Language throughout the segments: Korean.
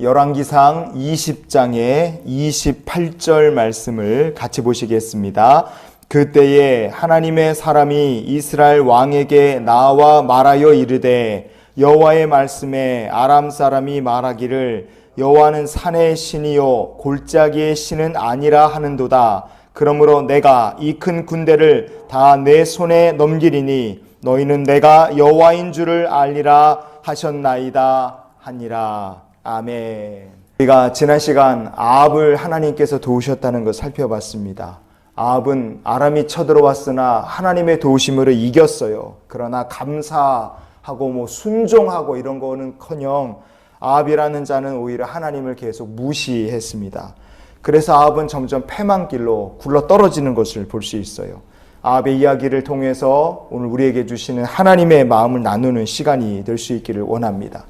열왕기상 20장의 28절 말씀을 같이 보시겠습니다. 그때에 하나님의 사람이 이스라엘 왕에게 나와 말하여 이르되 여호와의 말씀에 아람 사람이 말하기를 여호와는 산의 신이요 골짜기의 신은 아니라 하는도다. 그러므로 내가 이 큰 군대를 다 내 손에 넘기리니 너희는 내가 여호와인 줄을 알리라 하셨나이다 하니라. 아멘. 우리가 지난 시간 아합을 하나님께서 도우셨다는 것 살펴봤습니다. 아합은 아람이 쳐들어왔으나 하나님의 도우심으로 이겼어요. 그러나 감사하고 순종하고 이런 거는커녕 아합이라는 자는 오히려 하나님을 계속 무시했습니다. 그래서 아합은 점점 패망길로 굴러 떨어지는 것을 볼 수 있어요. 아합의 이야기를 통해서 오늘 우리에게 주시는 하나님의 마음을 나누는 시간이 될 수 있기를 원합니다.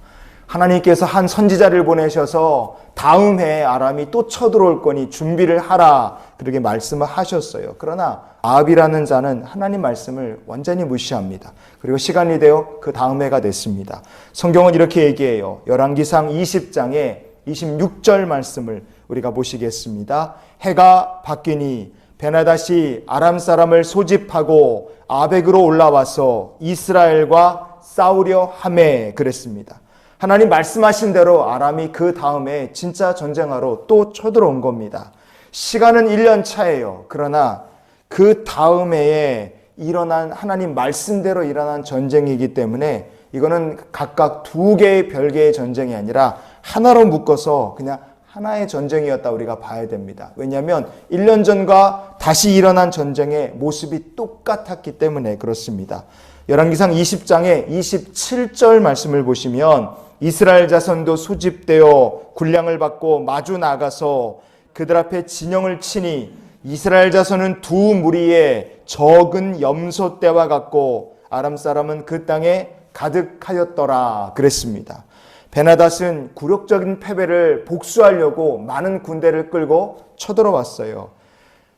하나님께서 한 선지자를 보내셔서 다음 해에 아람이 또 쳐들어올 거니 준비를 하라 그렇게 말씀을 하셨어요. 그러나 아합이라는 자는 하나님 말씀을 완전히 무시합니다. 그리고 시간이 되어 그 다음 해가 됐습니다. 성경은 이렇게 얘기해요. 열왕기상 20장의 26절 말씀을 우리가 보시겠습니다. 해가 바뀌니 베나닷이 아람 사람을 소집하고 아벡으로 올라와서 이스라엘과 싸우려 하매 그랬습니다. 하나님 말씀하신 대로 아람이 그 다음에 진짜 전쟁하러 또 쳐들어온 겁니다. 시간은 1년 차예요. 그러나 그 다음 해에 일어난 하나님 말씀대로 일어난 전쟁이기 때문에 이거는 각각 두 개의 별개의 전쟁이 아니라 하나로 묶어서 그냥 하나의 전쟁이었다 우리가 봐야 됩니다. 왜냐하면 1년 전과 다시 일어난 전쟁의 모습이 똑같았기 때문에 그렇습니다. 열왕기상 20장의 27절 말씀을 보시면 이스라엘 자손도 소집되어 군량을 받고 마주 나가서 그들 앞에 진영을 치니 이스라엘 자손은 두 무리의 적은 염소 떼와 같고 아람 사람은 그 땅에 가득하였더라 그랬습니다. 베나닷은 굴욕적인 패배를 복수하려고 많은 군대를 끌고 쳐들어왔어요.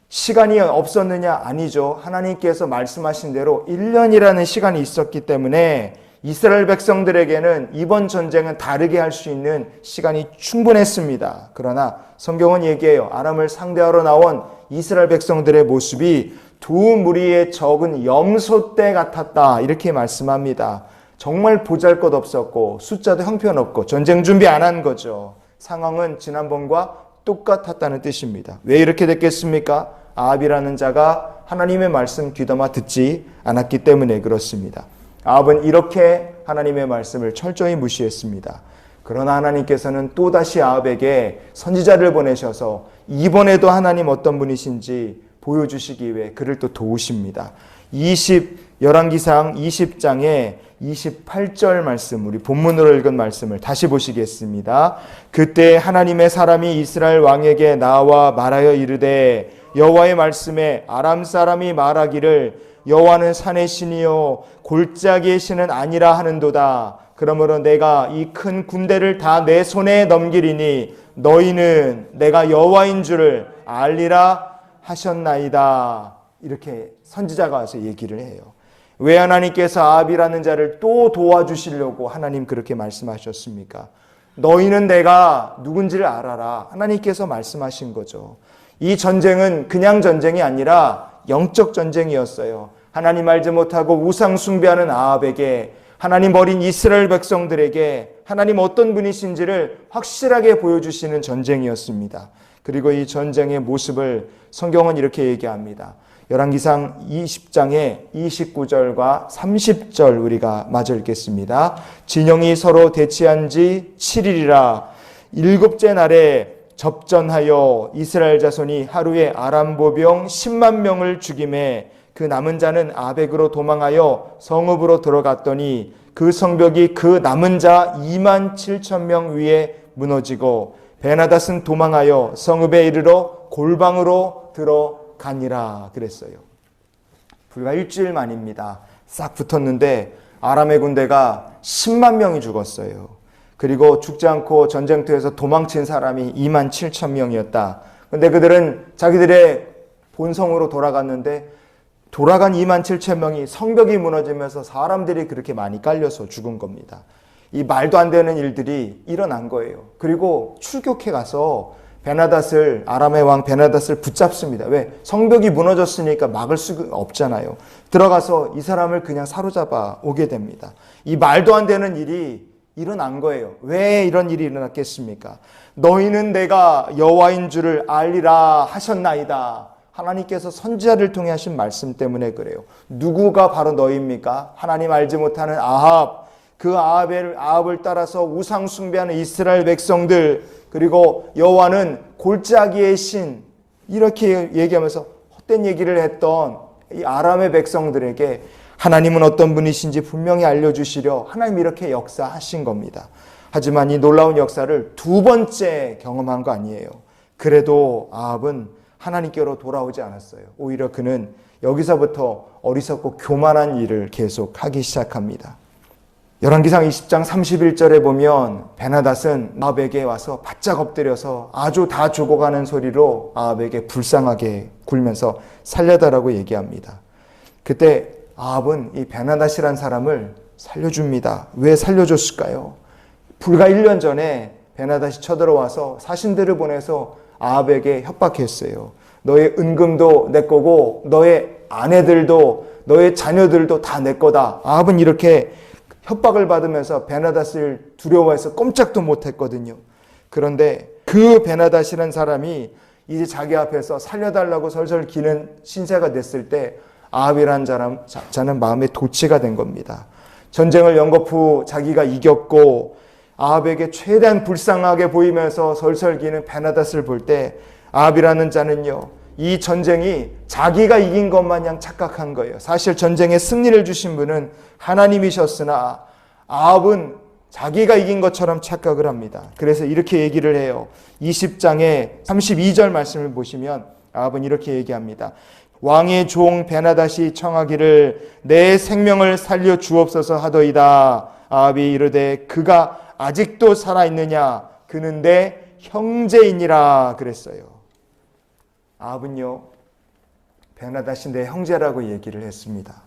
시간이 없었느냐? 아니죠. 하나님께서 말씀하신 대로 1년이라는 시간이 있었기 때문에 이스라엘 백성들에게는 이번 전쟁은 다르게 할 수 있는 시간이 충분했습니다. 그러나 성경은 얘기해요. 아람을 상대하러 나온 이스라엘 백성들의 모습이 두 무리의 적은 염소떼 같았다 이렇게 말씀합니다. 정말 보잘것없었고 숫자도 형편없고 전쟁 준비 안 한 거죠. 상황은 지난번과 똑같았다는 뜻입니다. 왜 이렇게 됐겠습니까? 아합이라는 자가 하나님의 말씀 귀담아 듣지 않았기 때문에 그렇습니다. 아합은 이렇게 하나님의 말씀을 철저히 무시했습니다. 그러나 하나님께서는 또다시 아합에게 선지자를 보내셔서 이번에도 하나님 어떤 분이신지 보여주시기 위해 그를 또 도우십니다. 열왕기상 20장의 28절 말씀, 우리 본문으로 읽은 말씀을 다시 보시겠습니다. 그때 하나님의 사람이 이스라엘 왕에게 나와 말하여 이르되 여호와의 말씀에 아람 사람이 말하기를 여호와는 산의 신이요 골짜기의 신은 아니라 하는도다. 그러므로 내가 이 큰 군대를 다 내 손에 넘기리니 너희는 내가 여호와인 줄을 알리라 하셨나이다. 이렇게 선지자가 와서 얘기를 해요. 왜 하나님께서 아합이라는 자를 또 도와주시려고 하나님 그렇게 말씀하셨습니까? 너희는 내가 누군지를 알아라. 하나님께서 말씀하신 거죠. 이 전쟁은 그냥 전쟁이 아니라 영적 전쟁이었어요. 하나님 알지 못하고 우상 숭배하는 아합에게 하나님 버린 이스라엘 백성들에게 하나님 어떤 분이신지를 확실하게 보여주시는 전쟁이었습니다. 그리고 이 전쟁의 모습을 성경은 이렇게 얘기합니다. 열왕기상 20장의 29절과 30절 우리가 마저 읽겠습니다. 진영이 서로 대치한 지 7일이라 7째 날에 접전하여 이스라엘 자손이 하루에 아람 보병 10만 명을 죽임에 그 남은 자는 아벡으로 도망하여 성읍으로 들어갔더니 그 성벽이 그 남은 자 2만 7천 명 위에 무너지고 베나닷은 도망하여 성읍에 이르러 골방으로 들어가니라 그랬어요. 불과 일주일 만입니다. 싹 붙었는데 아람의 군대가 10만 명이 죽었어요. 그리고 죽지 않고 전쟁터에서 도망친 사람이 2만 7천 명이었다. 그런데 그들은 자기들의 본성으로 돌아갔는데 돌아간 2만 7천 명이 성벽이 무너지면서 사람들이 그렇게 많이 깔려서 죽은 겁니다. 이 말도 안 되는 일들이 일어난 거예요. 그리고 출격해 가서 베나닷을, 아람의 왕 베나닷을 붙잡습니다. 왜? 성벽이 무너졌으니까 막을 수가 없잖아요. 들어가서 이 사람을 그냥 사로잡아 오게 됩니다. 이 말도 안 되는 일이 일어난 거예요. 왜 이런 일이 일어났겠습니까? 너희는 내가 여호와인 줄을 알리라 하셨나이다. 하나님께서 선지자를 통해 하신 말씀 때문에 그래요. 누구가 바로 너희입니까? 하나님 알지 못하는 아합, 그 아합을 따라서 우상 숭배하는 이스라엘 백성들, 그리고 여호와는 골짜기의 신, 이렇게 얘기하면서 헛된 얘기를 했던 이 아람의 백성들에게 하나님은 어떤 분이신지 분명히 알려주시려 하나님 이렇게 역사하신 겁니다. 하지만 이 놀라운 역사를 두 번째 경험한 거 아니에요. 그래도 아합은 하나님께로 돌아오지 않았어요. 오히려 그는 여기서부터 어리석고 교만한 일을 계속하기 시작합니다. 열왕기상 20장 31절에 보면 베나닷은 아합에게 와서 바짝 엎드려서 아주 다 죽어가는 소리로 아합에게 불쌍하게 굴면서 살려달라고 얘기합니다. 그때 아합은 이 베나닷이란 사람을 살려줍니다. 왜 살려줬을까요? 불과 1년 전에 베나닷이 쳐들어와서 사신들을 보내서 아합에게 협박했어요. 너의 은금도 내 거고 너의 아내들도 너의 자녀들도 다 내 거다. 아합은 이렇게 협박을 받으면서 베나닷을 두려워해서 꼼짝도 못했거든요. 그런데 그 베나닷이라는 사람이 이제 자기 앞에서 살려달라고 설설 기는 신세가 됐을 때 아합이라는 자는 마음에 도취가 된 겁니다. 전쟁을 연거푸 자기가 이겼고 아합에게 최대한 불쌍하게 보이면서 설설 기는 베나닷을 볼 때 아합이라는 자는요, 이 전쟁이 자기가 이긴 것 마냥 착각한 거예요. 사실 전쟁에 승리를 주신 분은 하나님이셨으나 아합은 자기가 이긴 것처럼 착각을 합니다. 그래서 이렇게 얘기를 해요. 20장의 32절 말씀을 보시면 아합은 이렇게 얘기합니다. 왕의 종 베나닷이 청하기를 내 생명을 살려 주옵소서 하더이다. 아합이 이르되 그가 아직도 살아있느냐? 그는 내 형제이니라 그랬어요. 아합은요, 베나닷이 내 형제라고 얘기를 했습니다.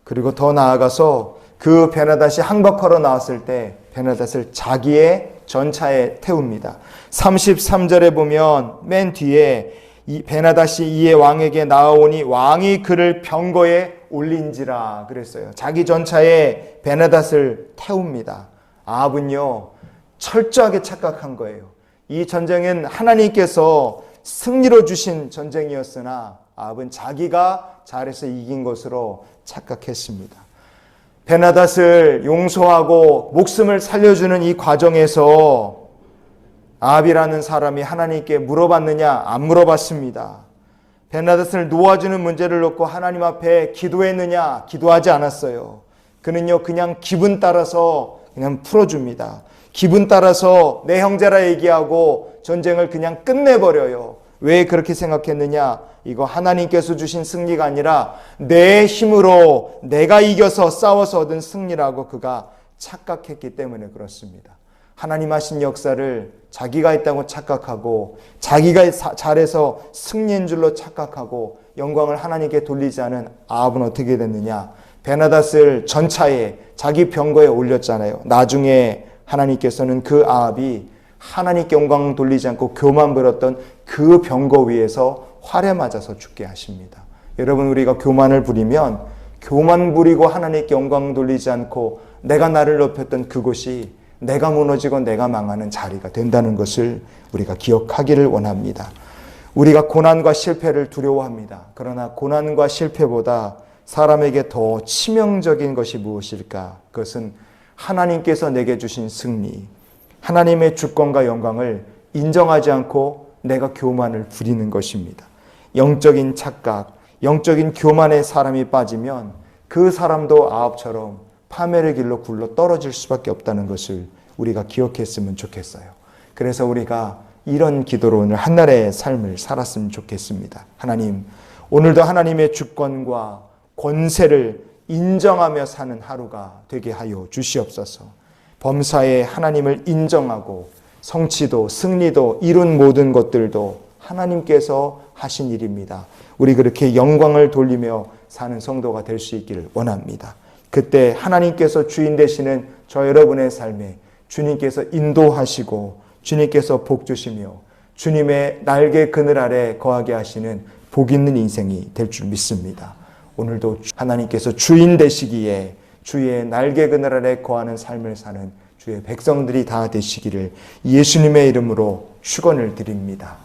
그리고 더 나아가서 그 베나닷이 항복하러 나왔을 때 베나닷을 자기의 전차에 태웁니다. 33절에 보면 맨 뒤에 이 베나닷이 이에 왕에게 나아오니 왕이 그를 병거에 올린지라 그랬어요. 자기 전차에 베나닷을 태웁니다. 아합은요, 철저하게 착각한 거예요. 이 전쟁은 하나님께서 승리로 주신 전쟁이었으나 아합은 자기가 잘해서 이긴 것으로 착각했습니다. 베나닷을 용서하고 목숨을 살려주는 이 과정에서 아합이라는 사람이 하나님께 물어봤느냐? 안 물어봤습니다. 베나닷을 놓아주는 문제를 놓고 하나님 앞에 기도했느냐? 기도하지 않았어요. 그는요, 그냥 기분 따라서 그냥 풀어줍니다. 기분 따라서 내 형제라 얘기하고 전쟁을 그냥 끝내버려요. 왜 그렇게 생각했느냐? 이거 하나님께서 주신 승리가 아니라 내 힘으로 내가 이겨서 싸워서 얻은 승리라고 그가 착각했기 때문에 그렇습니다. 하나님 하신 역사를 자기가 했다고 착각하고 자기가 잘해서 승리인 줄로 착각하고 영광을 하나님께 돌리지 않은 아합은 어떻게 됐느냐? 베나닷을 전차에 자기 병거에 올렸잖아요. 나중에 하나님께서는 그 아합이 하나님께 영광 돌리지 않고 교만 부렸던 그 병거 위에서 활에 맞아서 죽게 하십니다. 여러분, 우리가 교만을 부리면 교만 부리고 하나님께 영광 돌리지 않고 내가 나를 높였던 그곳이 내가 무너지고 내가 망하는 자리가 된다는 것을 우리가 기억하기를 원합니다. 우리가 고난과 실패를 두려워합니다. 그러나 고난과 실패보다 사람에게 더 치명적인 것이 무엇일까? 그것은 하나님께서 내게 주신 승리, 하나님의 주권과 영광을 인정하지 않고 내가 교만을 부리는 것입니다. 영적인 착각, 영적인 교만에 사람이 빠지면 그 사람도 아합처럼 파멸의 길로 굴러 떨어질 수밖에 없다는 것을 우리가 기억했으면 좋겠어요. 그래서 우리가 이런 기도로 오늘 한날의 삶을 살았으면 좋겠습니다. 하나님, 오늘도 하나님의 주권과 권세를 인정하며 사는 하루가 되게 하여 주시옵소서. 범사에 하나님을 인정하고 성취도 승리도 이룬 모든 것들도 하나님께서 하신 일입니다. 우리 그렇게 영광을 돌리며 사는 성도가 될 수 있기를 원합니다. 그때 하나님께서 주인 되시는 저 여러분의 삶에 주님께서 인도하시고 주님께서 복 주시며 주님의 날개 그늘 아래 거하게 하시는 복 있는 인생이 될 줄 믿습니다. 오늘도 하나님께서 주인 되시기에 주의 날개 그늘 아래 거하는 삶을 사는 주의 백성들이 다 되시기를 예수님의 이름으로 축원을 드립니다.